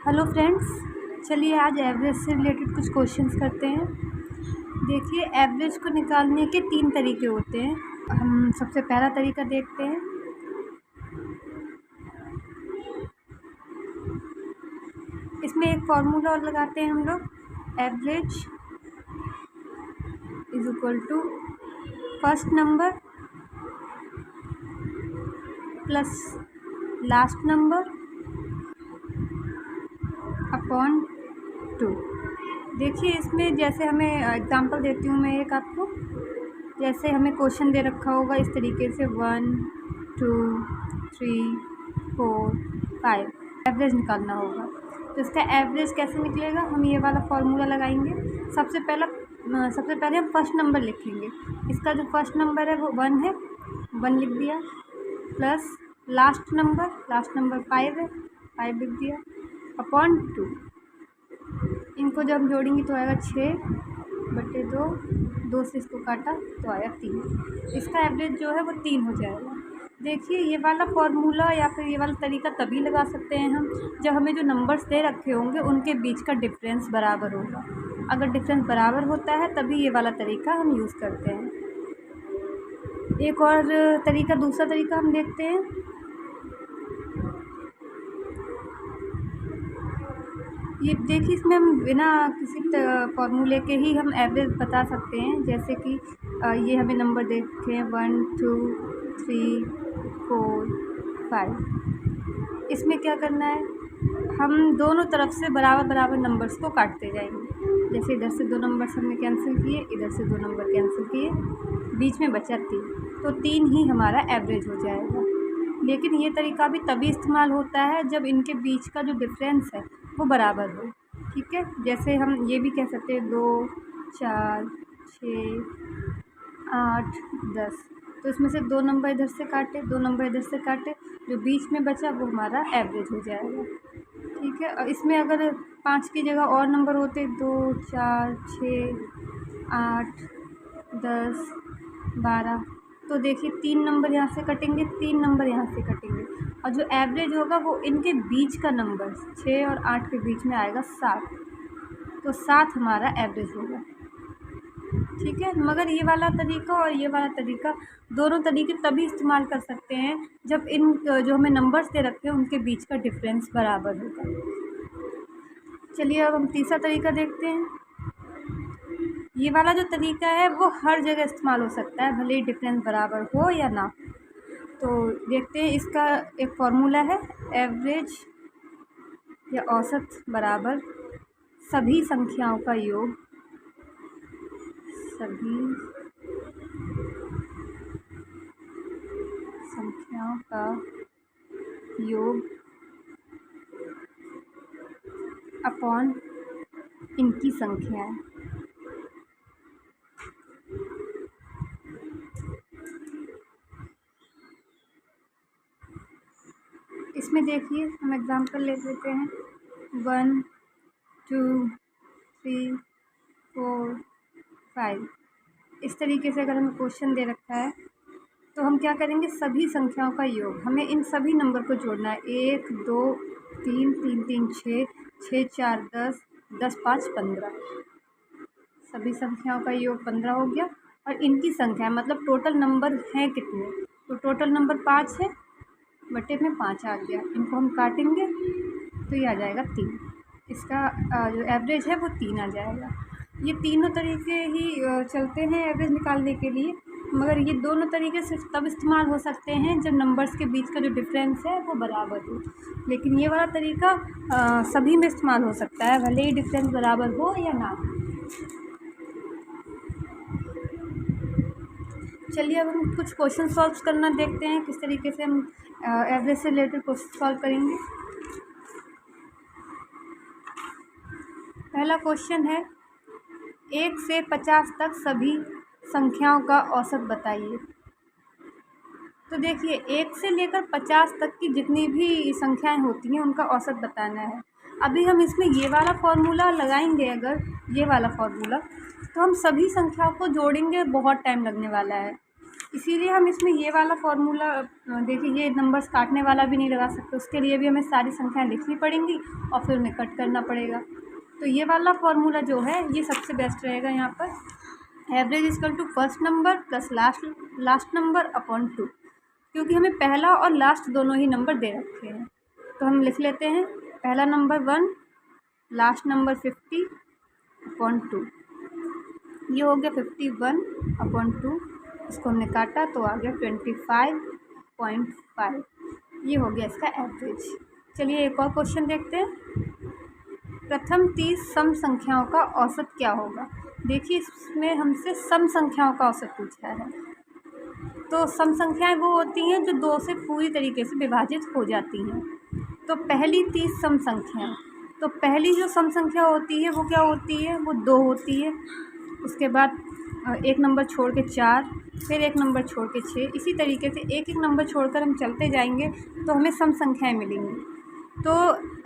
Hello friends, चलिए आज average से रिलेटेड कुछ क्वेश्चंस करते हैं। देखिए, एवरेज को निकालने के 3 तरीके होते हैं। हम सबसे पहला तरीका देखते हैं। इसमें एक फार्मूला और लगाते हैं हम लोग। Average is equal to first number plus last number upon 2। देखिए, इसमें जैसे हमें एग्जांपल देती हूँ मैं एक आपको। जैसे हमें क्वेश्चन दे रखा होगा इस तरीके से 1 2 3 4 5 एवरेज निकालना होगा। तो इसका एवरेज कैसे निकलेगा, हम ये वाला फार्मूला लगाएंगे। सबसे पहले हम फर्स्ट नंबर लिखेंगे। इसका जो फर्स्ट नंबर है वो 1 है, 1 लिख दिया, प्लस लास्ट नंबर 5 है, 5 लिख दिया, अपॉन 2। इनको जब हम जोड़ेंगे तो आएगा 6/2, 2 से इसको काटा तो आया 3। इसका एवरेज जो है वो 3 हो जाएगा। देखिए, ये वाला फार्मूला या फिर ये वाला तरीका तभी लगा सकते हैं हम जब हमें जो नंबर्स दे रखे होंगे उनके बीच का डिफरेंस बराबर होगा। अगर डिफरेंस बराबर होता है तभी ये वाला तरीका हम यूज़ करते हैं। एक और दूसरा तरीका हम देखते हैं। ये देखिए, इसमें हम बिना किसी फार्मूले के ही हम एवरेज बता सकते हैं। जैसे कि ये हमें नंबर देखे हैं 1 2 3 4 5। इसमें क्या करना है, हम दोनों तरफ से बराबर नंबर्स को काटते जाएंगे। जैसे इधर से 2 नंबर्स हमने कैंसिल किए, इधर से 2 नंबर कैंसिल किए, बीच में बचा 3, तो 3 ही हमारा एवरेज हो जाएगा। लेकिन ये तरीका भी तभी इस्तेमाल होता है जब इनके बीच का जो डिफरेंस है वो बराबर हो। ठीक है, जैसे हम ये भी कह सकते हैं 2 4 6 8 10। तो इसमें से 2 नंबर इधर से काटे, 2 नंबर इधर से काटे, जो बीच में बचा वो हमारा एवरेज हो जाएगा। ठीक है, और इसमें अगर 5 की जगह और नंबर होते 2 4 6 8 10 12, तो देखिए 3 नंबर यहाँ से कटेंगे, 3 नंबर यहाँ से कटेंगे, और जो एवरेज होगा वो इनके बीच का नंबर 6 और 8 के बीच में आएगा 7। तो 7 हमारा एवरेज होगा। ठीक है, मगर ये वाला तरीका और ये वाला तरीका, दोनों तरीके तभी इस्तेमाल कर सकते हैं जब इन जो हमें नंबर्स दे रखे हैं उनके बीच का डिफरेंस बराबर होगा। चलिए अब हम तीसरा तरीका देखते हैं। ये वाला जो तरीका है वो हर जगह इस्तेमाल हो सकता है, भले ही डिफरेंस बराबर हो या ना। तो देखते हैं, इसका एक फार्मूला है। एवरेज या औसत बराबर सभी संख्याओं का योग, सभी संख्याओं का योग अपॉन इनकी संख्याएं। इसमें देखिए, हम एग्जांपल ले लेते हैं 1 2 3 4 5। इस तरीके से अगर हमें क्वेश्चन दे रखा है तो हम क्या करेंगे, सभी संख्याओं का योग, हमें इन सभी नंबर को जोड़ना है। 1 2 3 3 3 6 6 4 10 10 5 15। सभी संख्याओं का योग 15 हो गया, और इनकी संख्या मतलब टोटल नंबर हैं कितने, तो टोटल नंबर 5 है, बटे में 5 आ गया। इनको हम काटेंगे तो ये आ जाएगा 3। इसका जो एवरेज है वो 3 आ जाएगा। ये तीनों तरीके ही चलते हैं एवरेज निकालने के लिए, मगर ये दोनों तरीके सिर्फ तब इस्तेमाल हो सकते हैं जब नंबर्स के बीच का जो डिफरेंस है वो बराबर हो। लेकिन ये वाला तरीका सभी में इस्तेमाल हो सकता है, भले ही डिफरेंस बराबर हो या ना हो। चलिए अब हम कुछ क्वेश्चन सॉल्व करना देखते हैं, किस तरीके से हम एवरेज से रिलेटेड क्वेश्चन सॉल्व करेंगे। पहला क्वेश्चन है, 1 से 50 तक सभी संख्याओं का औसत बताइए। तो देखिए, 1 से लेकर 50 तक की जितनी भी संख्याएं होती हैं उनका औसत बताना है। अभी हम इसमें ये वाला फार्मूला लगाएंगे, अगर ये वाला फार्मूला, तो हम सभी संख्याओं को जोड़ेंगे, बहुत टाइम लगने वाला है। इसीलिए हम इसमें ये वाला फॉर्मूला देखिए, ये नंबर्स काटने वाला भी नहीं लगा सकते, उसके लिए भी हमें सारी संख्याएं लिखनी पड़ेंगी और फिर उन्हें कट करना पड़ेगा। तो ये वाला फॉर्मूला जो है ये सबसे बेस्ट रहेगा यहाँ पर। Average equal to first number plus last number upon 2, क्योंकि हमें पहला और लास्ट दोनों ही नंबर दे रखे हैं। तो हम लिख लेते हैं पहला नंबर 1, लास्ट नंबर 50 अपॉन 2। ये हो गया 51 अपॉन 2, इसको हमने काटा तो आ गया 25.5। ये हो गया इसका एवरेज। चलिए एक और क्वेश्चन देखते हैं। प्रथम 30 सम संख्याओं का औसत क्या होगा। देखिए इसमें हमसे सम संख्याओं का औसत पूछा है। तो सम संख्याएं वो होती हैं जो 2 से पूरी तरीके से विभाजित हो जाती हैं। तो पहली 30 सम संख्या, तो पहली जो सम संख्या होती है वो क्या होती है, वो 2 होती है। उसके बाद एक नंबर छोड़ के 4, फिर एक नंबर छोड़ के 6, इसी तरीके से एक एक नंबर छोड़कर हम चलते जाएंगे तो हमें सम संख्याएं मिलेंगी। तो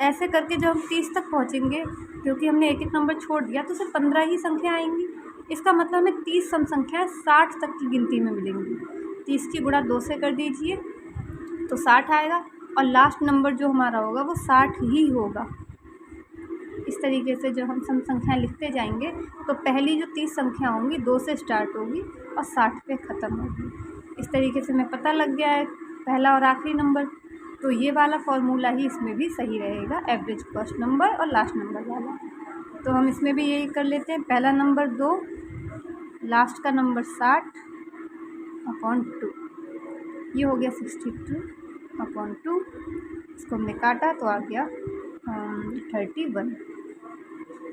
ऐसे करके जब हम 30 तक पहुंचेंगे, क्योंकि हमने एक एक नंबर छोड़ दिया तो सिर्फ 15 ही संख्या आएंगी। इसका मतलब हमें 30 सम संख्याएँ 60 तक की गिनती में मिलेंगी। 30 की गुणा 2 से कर दीजिए तो 60 आएगा, और लास्ट नंबर जो हमारा होगा वो 60 ही होगा। इस तरीके से जो हम सम संख्याएँ लिखते जाएंगे तो पहली जो 30 संख्या होंगी 2 से स्टार्ट होगी और 60 पे ख़त्म होगी। इस तरीके से हमें पता लग गया है पहला और आखिरी नंबर। तो ये वाला फॉर्मूला ही इसमें भी सही रहेगा, एवरेज फर्स्ट नंबर और लास्ट नंबर वाला। तो हम इसमें भी यही कर लेते हैं, पहला नंबर 2, लास्ट का नंबर 60 अपॉन 2। ये हो गया 62 अपॉन 2। इसको हमने काटा तो आ गया 31।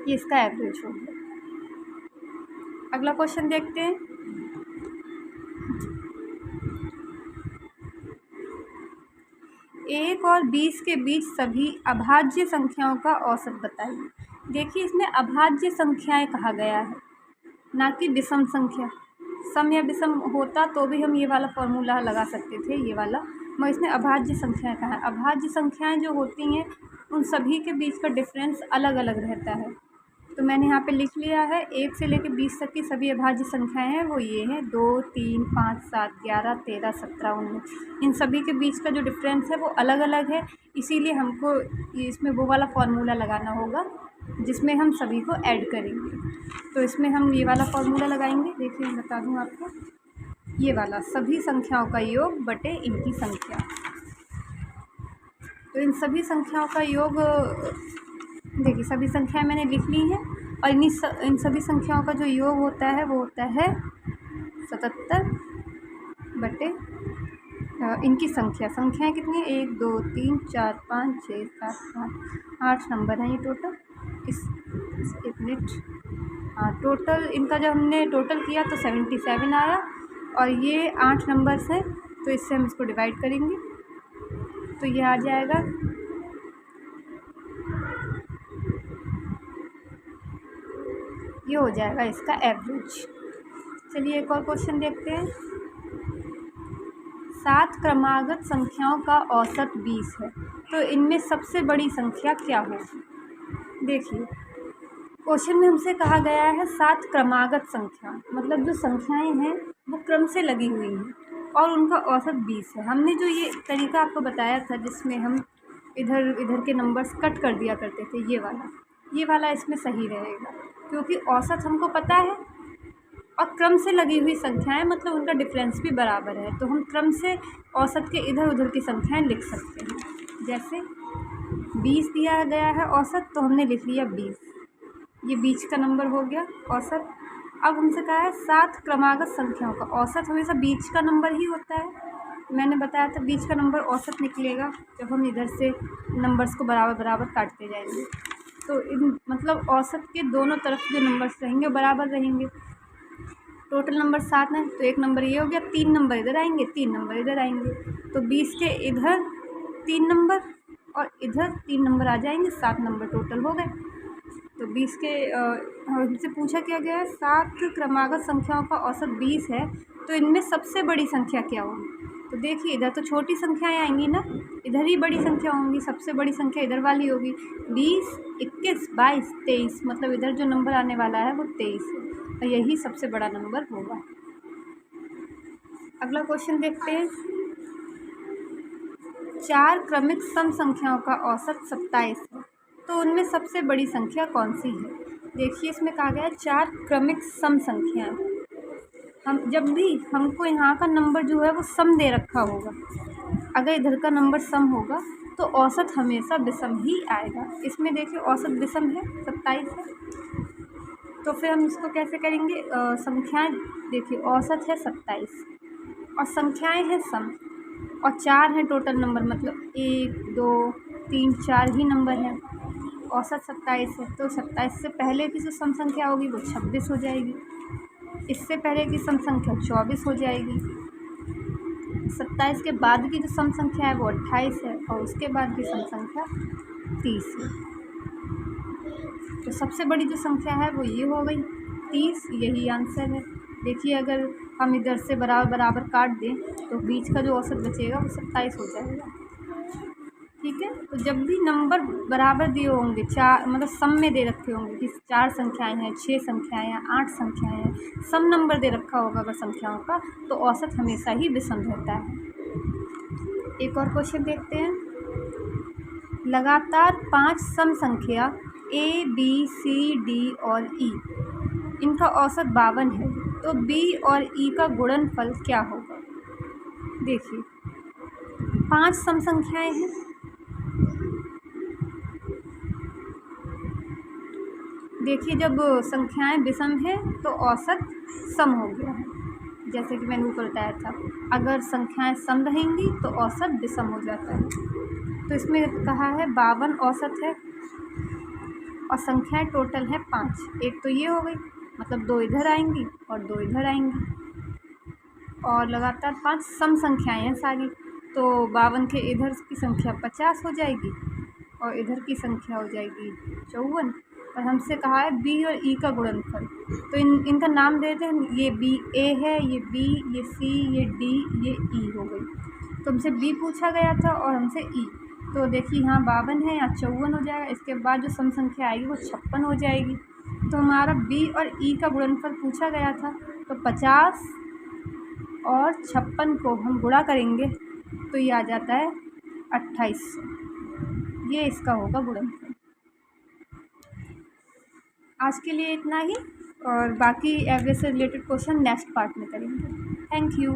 ये इसका एवरेज हो गया। अगला क्वेश्चन देखते हैं। एक और 20 के बीच सभी अभाज्य संख्याओं का औसत बताइए। देखिए इसमें अभाज्य संख्याएं कहा गया है, ना कि विषम संख्या। सम या विषम होता तो भी हम ये वाला फॉर्मूला लगा सकते थे, ये वाला, मगर इसमें अभाज्य संख्याएं कहा है। अभाज्य संख्याएं जो होती हैं उन सभी के बीच का डिफरेंस अलग अलग रहता है। तो मैंने यहाँ पे लिख लिया है 1 से लेकर 20 तक की सभी अभाज्य संख्याएं हैं वो ये हैं 2, 3, 5, 7, 11, 13, 17, 19। इन सभी के बीच का जो डिफरेंस है वो अलग अलग है, इसीलिए हमको इसमें वो वाला फॉर्मूला लगाना होगा जिसमें हम सभी को ऐड करेंगे। तो इसमें हम ये वाला फॉर्मूला लगाएंगे। देखिए मैं बता दूँ आपको, ये वाला सभी संख्याओं का योग बटे इनकी संख्या। तो इन सभी संख्याओं का योग, देखिए सभी संख्याएं मैंने लिख ली हैं, और इन सभी संख्याओं का जो योग होता है वो होता है 77 बटे इनकी संख्याएं कितनी है, 1, 2, 3, 4, 5, 6, 7, 8 नंबर हैं ये टोटल। एक मिनट, हाँ टोटल इनका जब हमने टोटल किया तो 77 आया, और ये 8 नंबर्स हैं तो इससे हम इसको डिवाइड करेंगे तो ये आ जाएगा ये हो जाएगा इसका एवरेज। चलिए एक और क्वेश्चन देखते हैं। 7 क्रमागत संख्याओं का औसत 20 है, तो इनमें सबसे बड़ी संख्या क्या होगी। देखिए क्वेश्चन में हमसे कहा गया है 7 क्रमागत संख्या, मतलब जो संख्याएं हैं वो क्रम से लगी हुई हैं और उनका औसत 20 है। हमने जो ये तरीका आपको बताया था जिसमें हम इधर इधर के नंबर्स कट कर दिया करते थे, ये वाला इसमें सही रहेगा, क्योंकि औसत हमको पता है और क्रम से लगी हुई संख्याएं मतलब उनका डिफरेंस भी बराबर है, तो हम क्रम से औसत के इधर उधर की संख्याएं लिख सकते हैं। जैसे 20 दिया गया है औसत, तो हमने लिख लिया 20, ये बीच का नंबर हो गया औसत। अब हमसे कहा है 7 क्रमागत संख्याओं का औसत, हमेशा बीच का नंबर ही होता है। मैंने बताया था बीच का नंबर औसत निकलेगा जब हम इधर से नंबर्स को बराबर बराबर काटते जाएंगे। तो इन मतलब औसत के दोनों तरफ जो नंबर्स रहेंगे बराबर रहेंगे। टोटल नंबर 7 है तो एक नंबर ये हो गया, 3 नंबर इधर आएंगे, 3 नंबर इधर आएंगे, तो 20 के इधर 3 नंबर और इधर 3 नंबर आ जाएंगे, 7 नंबर टोटल हो गए। तो 20 के हमसे पूछा क्या गया है 7 क्रमागत संख्याओं का औसत 20 है, तो इनमें सबसे बड़ी संख्या क्या होगी। तो देखिए इधर तो छोटी संख्याएं आएंगी ना, इधर ही बड़ी संख्या होंगी, सबसे बड़ी संख्या इधर वाली होगी। 20, 21, 22, 23, मतलब इधर जो नंबर आने वाला है वो 23 है और यही सबसे बड़ा नंबर होगा। अगला क्वेश्चन देखते हैं। 4 क्रमिक सम संख्याओं का औसत 27 है, तो उनमें सबसे बड़ी संख्या कौन सी है? देखिए इसमें कहा गया है 4 क्रमिक सम संख्याएं। हम जब भी हमको यहाँ का नंबर जो है वो सम दे रखा होगा, अगर इधर का नंबर सम होगा तो औसत हमेशा विषम ही आएगा। इसमें देखिए औसत विषम है, 27 है, तो फिर हम इसको कैसे करेंगे? संख्याएं देखिए औसत है 27 और संख्याएं हैं सम, और 4 हैं टोटल नंबर, मतलब 1 2 3 4 ही नंबर हैं। औसत 27 है, तो 27 से पहले की जो सम संख्या होगी वो 26 हो जाएगी, इससे पहले की सम संख्या 24 हो जाएगी, 27 के बाद की जो सम संख्या है वो 28 है, और उसके बाद की सम संख्या 30 है। तो सबसे बड़ी जो संख्या है वो ये हो गई 30, यही आंसर है। देखिए अगर हम इधर से बराबर बराबर काट दें तो बीच का जो औसत बचेगा वो 27 हो जाएगा। ठीक है, तो जब भी नंबर बराबर दिए होंगे, चार मतलब सम में दे रखे होंगे कि 4 संख्याएं हैं, 6 संख्याएं हैं, 8 संख्याएं हैं, सम नंबर दे रखा होगा अगर संख्याओं का, तो औसत हमेशा ही विषम रहता है। एक और क्वेश्चन देखते हैं। लगातार 5 सम संख्या A B C D और E, इनका औसत 52 है, तो B और E का गुणनफल क्या होगा? देखिए 5 सम संख्याएं हैं, देखिए जब संख्याएं विषम है तो औसत सम हो गया है, जैसे कि मैंने ऊपर बताया था, अगर संख्याएं सम रहेंगी तो औसत विषम हो जाता है। तो इसमें कहा है 52 औसत है और संख्याएं टोटल है 5, एक तो ये हो गई, मतलब 2 इधर आएंगी और 2 इधर आएंगी, और लगातार 5 सम संख्याएं हैं सारी, तो 52 के इधर की संख्या 50 हो जाएगी और इधर की संख्या हो जाएगी 54, और हमसे कहा है बी और ई का गुणनफल, तो इनका नाम दे देते हैं, ये बी ए है, ये बी, ये सी, ये डी, ये ई हो गई। तो हमसे बी पूछा गया था और हमसे ई, तो देखिए यहाँ 52 है, यहाँ 54 हो जाएगा, इसके बाद जो सम संख्या आएगी वो 56 हो जाएगी। तो हमारा बी और ई का गुणनफल पूछा गया था, तो 50 और 56 को हम गुणा करेंगे तो ये आ जाता है 2800, ये इसका होगा गुणनफल। आज के लिए इतना ही, और बाकी एवरेज से रिलेटेड क्वेश्चन नेक्स्ट पार्ट में करेंगे। Thank you.